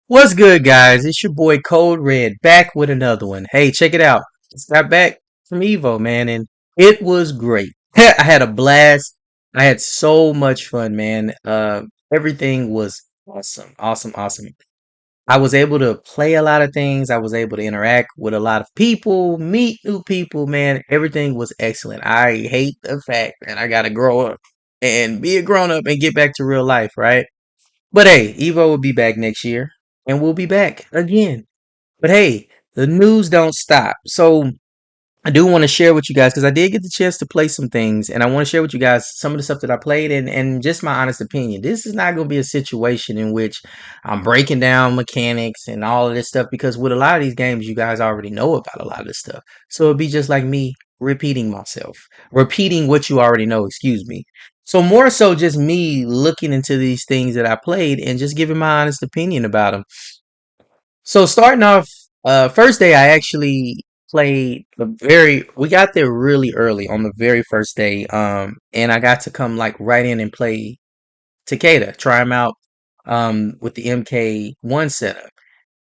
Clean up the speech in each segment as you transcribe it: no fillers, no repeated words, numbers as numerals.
What's good, guys? It's your boy Code Red back with another one. Hey, check it out. Just got back from Evo, man, and it was great. I had a blast. I had so much fun, man. Everything was awesome, awesome, awesome. I was able to play a lot of things. I was able to interact with a lot of people, meet new people, man. Everything was excellent. I hate the fact that I gotta grow up and be a grown up and get back to real life, right? But hey, Evo will be back next year, and we'll be back again. But hey, the news don't stop. So I do want to share with you guys because I did get the chance to play some things, and I want to share with you guys some of the stuff that I played and just my honest opinion. This is not going to be a situation in which I'm breaking down mechanics and all of this stuff because with a lot of these games, you guys already know about a lot of this stuff. So it'd be just like me repeating myself, repeating what you already know, excuse me. So more so just me looking into these things that I played and just giving my honest opinion about them. So starting off, first day I actually played we got there really early on the very first day. And I got to come like right in and play Takeda, try him out with the MK1 setup.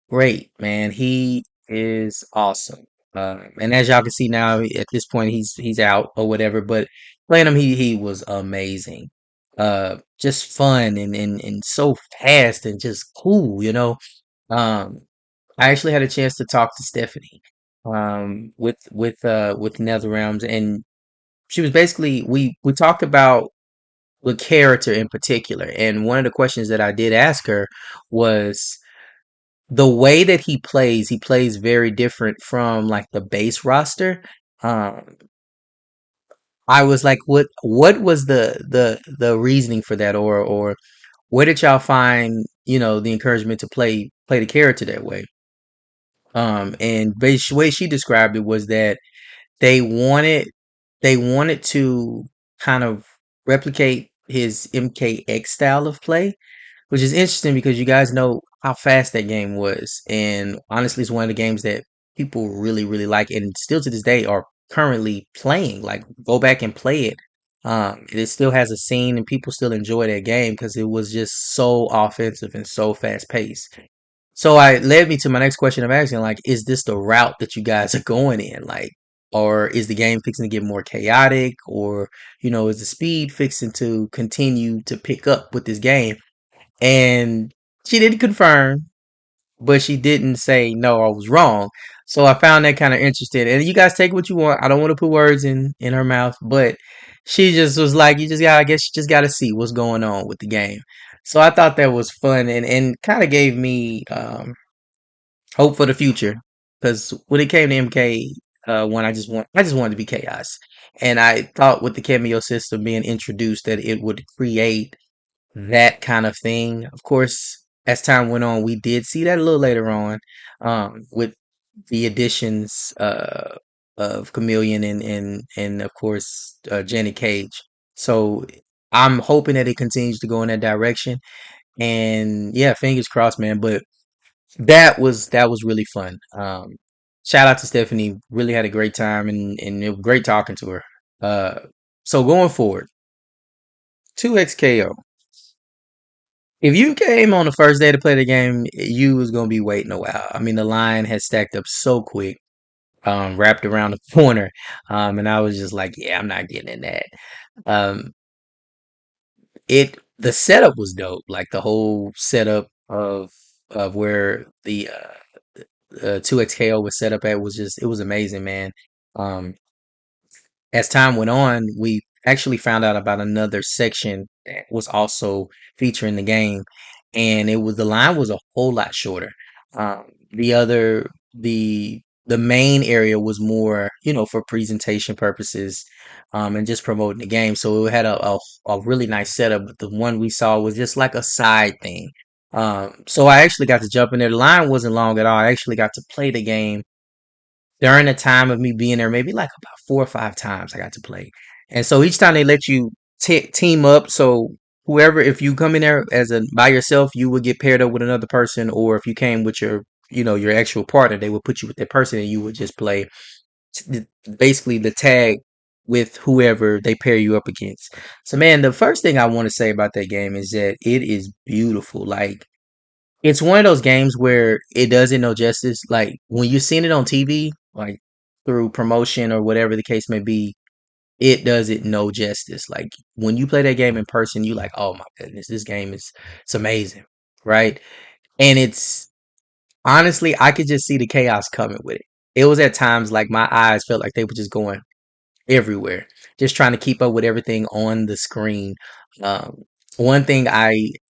Great, man. He is awesome. And as y'all can see now, at this point he's out or whatever, but playing him he was amazing. Just fun and so fast and just cool. Um I actually had a chance to talk to Stephanie with NetherRealms, and she was basically we talked about the character in particular, and one of the questions that I did ask her was the way that he plays very different from like the base roster. um I was like, what was the reasoning for that, or where did y'all find the encouragement to play the character that way? And the way she described it was that they wanted they wanted to kind of replicate his MKX style of play, which is interesting because you guys know how fast that game was, and honestly, it's one of the games that people really, really like, and still to this day are currently playing. Like, go back and play it. It still has a scene, and people still enjoy that game because it was just so offensive and so fast paced. So I led me to my next question of asking, like, is this the route that you guys are going in? Like, or is the game fixing to get more chaotic? Or, is the speed fixing to continue to pick up with this game? And she didn't confirm, but she didn't say no, I was wrong. So I found that kind of interesting. And you guys take what you want. I don't want to put words in her mouth, but she just was like, you just got I guess you just gotta see what's going on with the game. So I thought that was fun and kind of gave me hope for the future. Because when it came to MK, when I just wanted to be chaos, and I thought with the cameo system being introduced that it would create that kind of thing. Of course, as time went on, we did see that a little later on, with the additions of Chameleon and of course Jenny Cage. So I'm hoping that it continues to go in that direction. And yeah, fingers crossed, man. But that was really fun. Shout out to Stephanie. Really had a great time and it was great talking to her. Uh, so going forward, 2XKO. If you came on the first day to play the game, you was gonna be waiting a while. I mean, the line had stacked up so quick, wrapped around the corner, and I was just like, "Yeah, I'm not getting in that." Um, the setup was dope, like the whole setup of where the 2XKO was set up at was just it was amazing, man. Um, as time went on, we actually found out about another section that was also featuring the game, and the line was a whole lot shorter. The other the main area was more, for presentation purposes, and just promoting the game. So it had a really nice setup, but the one we saw was just like a side thing. So I actually got to jump in there. The line wasn't long at all. I actually got to play the game during the time of me being there, maybe like about 4 or 5 times I got to play. And so each time they let you team up. So whoever, if you come in there as a by yourself, you would get paired up with another person, or if you came with your actual partner, they would put you with that person, and you would just play t- basically the tag with whoever they pair you up against. So man, the first thing I want to say about that game is that it is beautiful. Like it's one of those games where it doesn't know justice. Like when you're seeing it on TV, like through promotion or whatever the case may be, it doesn't know justice. Like when you play that game in person, you like, oh my goodness, this game is it's amazing, right? And it's honestly, I could just see the chaos coming with it. It was at times like my eyes felt like they were just going everywhere, just trying to keep up with everything on the screen. Um, one thing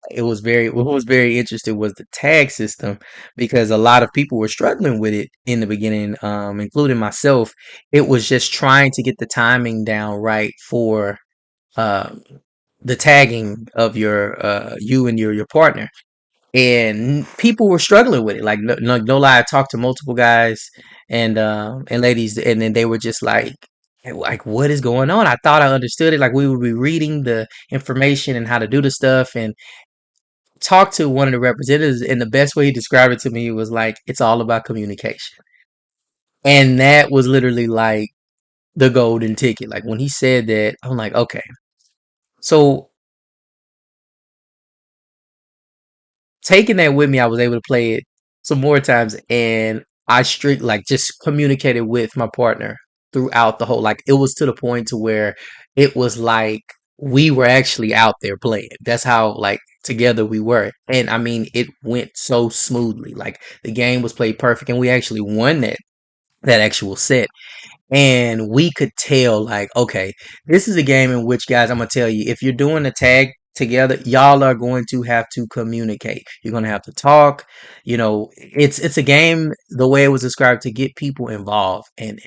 it was very what was very interesting was the tag system because a lot of people were struggling with it in the beginning, including myself. It was just trying to get the timing down right for um, the tagging of your you and your partner, and people were struggling with it. Like no lie, I talked to multiple guys and ladies, and then they were just like what is going on? I thought I understood it. Like we would be reading the information and how to do the stuff, and talk to one of the representatives, and the best way he described it to me was like it's all about communication, and that was literally like the golden ticket. Like when he said that, I'm like, okay, so taking that with me, I was able to play it some more times, and I strict like just communicated with my partner throughout the whole. Like it was to the point to where it was like we were actually out there playing. That's how like together we were, and I mean it went so smoothly. Like the game was played perfect, and we actually won that actual set, and we could tell like okay, this is a game in which, guys, I'm gonna tell you, if you're doing a tag together, y'all are going to have to communicate. You're gonna have to talk. It's a game, the way it was described, to get people involved and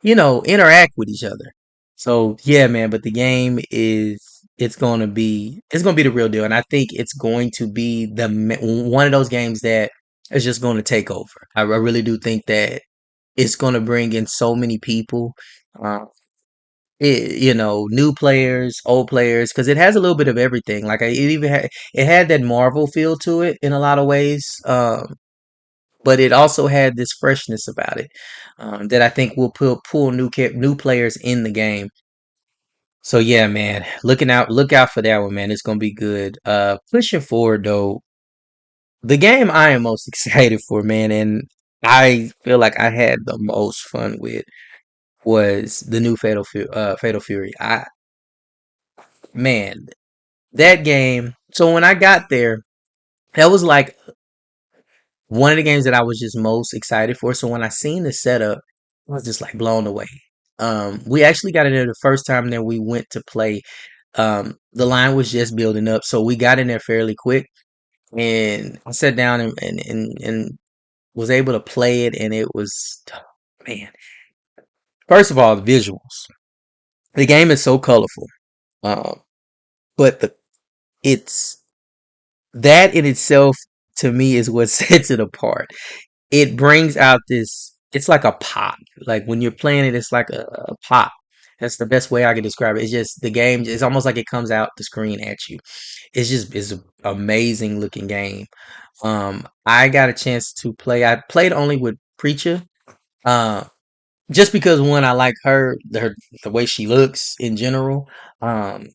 interact with each other. So yeah, man, but the game is it's gonna be the real deal, and I think it's going to be one of those games that is just going to take over. I really do think that it's gonna bring in so many people. Uh, new players, old players, because it has a little bit of everything. Like it had that Marvel feel to it in a lot of ways, but it also had this freshness about it that I think will pull new players in the game. So yeah, man, look out for that one, man. It's gonna be good. Pushing forward though, the game I am most excited for, man, and I feel like I had the most fun with was the new Fatal Fury. Man, that game. So when I got there, that was like one of the games that I was just most excited for. So when I seen the setup, I was just like blown away. We actually got in there the first time that we went to play. The line was just building up, so we got in there fairly quick, and I sat down and was able to play it, and it was, man. First of all, the visuals. The game is so colorful. Um, but it's that in itself, to me, is what sets it apart. It brings out this, it's like a pop. Like when you're playing it, it's like a pop. That's the best way I can describe it. It's just the game, it's almost like it comes out the screen at you. It's an amazing looking game. I got a chance to play. I played only with Preacher. Uh, just because one, I like the way she looks in general. Um,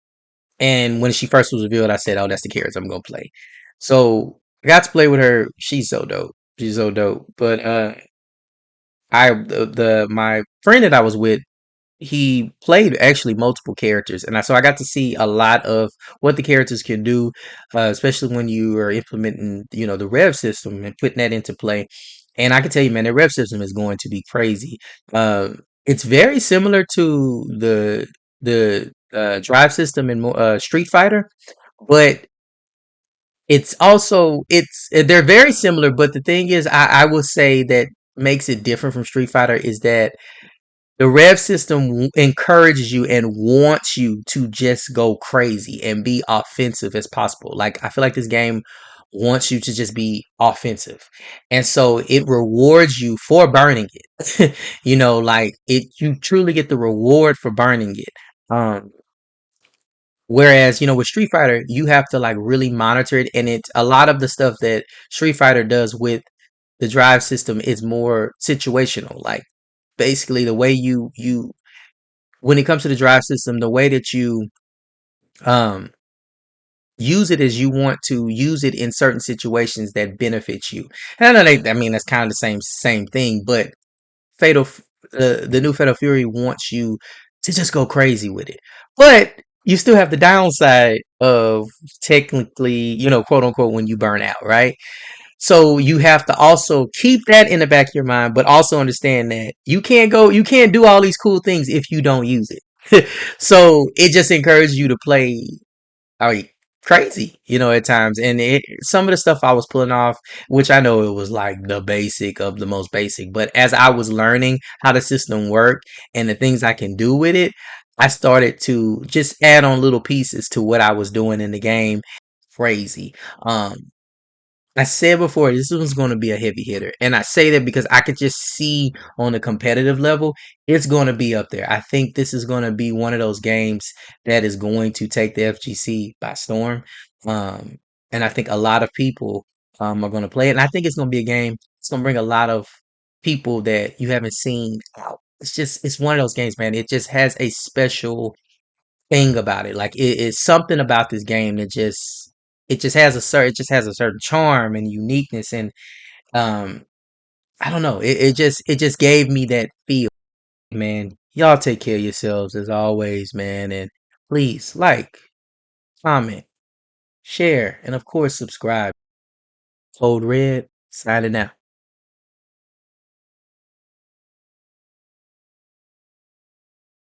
And when she first was revealed, I said, "Oh, that's the character I'm gonna play." So I got to play with her. She's so dope. She's so dope. But my friend that I was with, he played actually multiple characters, and so I got to see a lot of what the characters can do, especially when you are implementing, the rev system and putting that into play. And I can tell you, man, the rev system is going to be crazy. It's very similar to the drive system in Street Fighter, but they're very similar. But the thing is, I will say that makes it different from Street Fighter is that the rev system encourages you and wants you to just go crazy and be offensive as possible. Like I feel like this game wants you to just be offensive. And so it rewards you for burning it. Like you truly get the reward for burning it. Whereas, with Street Fighter, you have to like really monitor it, and it's a lot of the stuff that Street Fighter does with the drive system is more situational. Like basically the way you when it comes to the drive system, the way that you um use it as you want to use it in certain situations that benefits you. And I know I mean that's kind of the same thing, but Fatal, the new Fatal Fury wants you to just go crazy with it, but you still have the downside of technically, quote unquote, when you burn out, right? So you have to also keep that in the back of your mind, but also understand that you can't do all these cool things if you don't use it. So it just encourages you to play I mean, crazy, at times. And some of the stuff I was pulling off, which I know it was like the basic of the most basic, but as I was learning how the system worked and the things I can do with it, I started to just add on little pieces to what I was doing in the game. Crazy. Um, I said before this was going to be a heavy hitter, and I say that because I could just see on a competitive level it's going to be up there. I think this is going to be one of those games that is going to take the FGC by storm, um, and I think a lot of people are going to play it. And I think it's going to be a game. It's going to bring a lot of people that you haven't seen out. It's one of those games, man. It just has a special thing about it. Like it's something about this game that it just has a certain charm and uniqueness and um I don't know. It just gave me that feel, man. Y'all take care of yourselves as always, man, and please like, comment, share, and of course subscribe. Code Red signing out.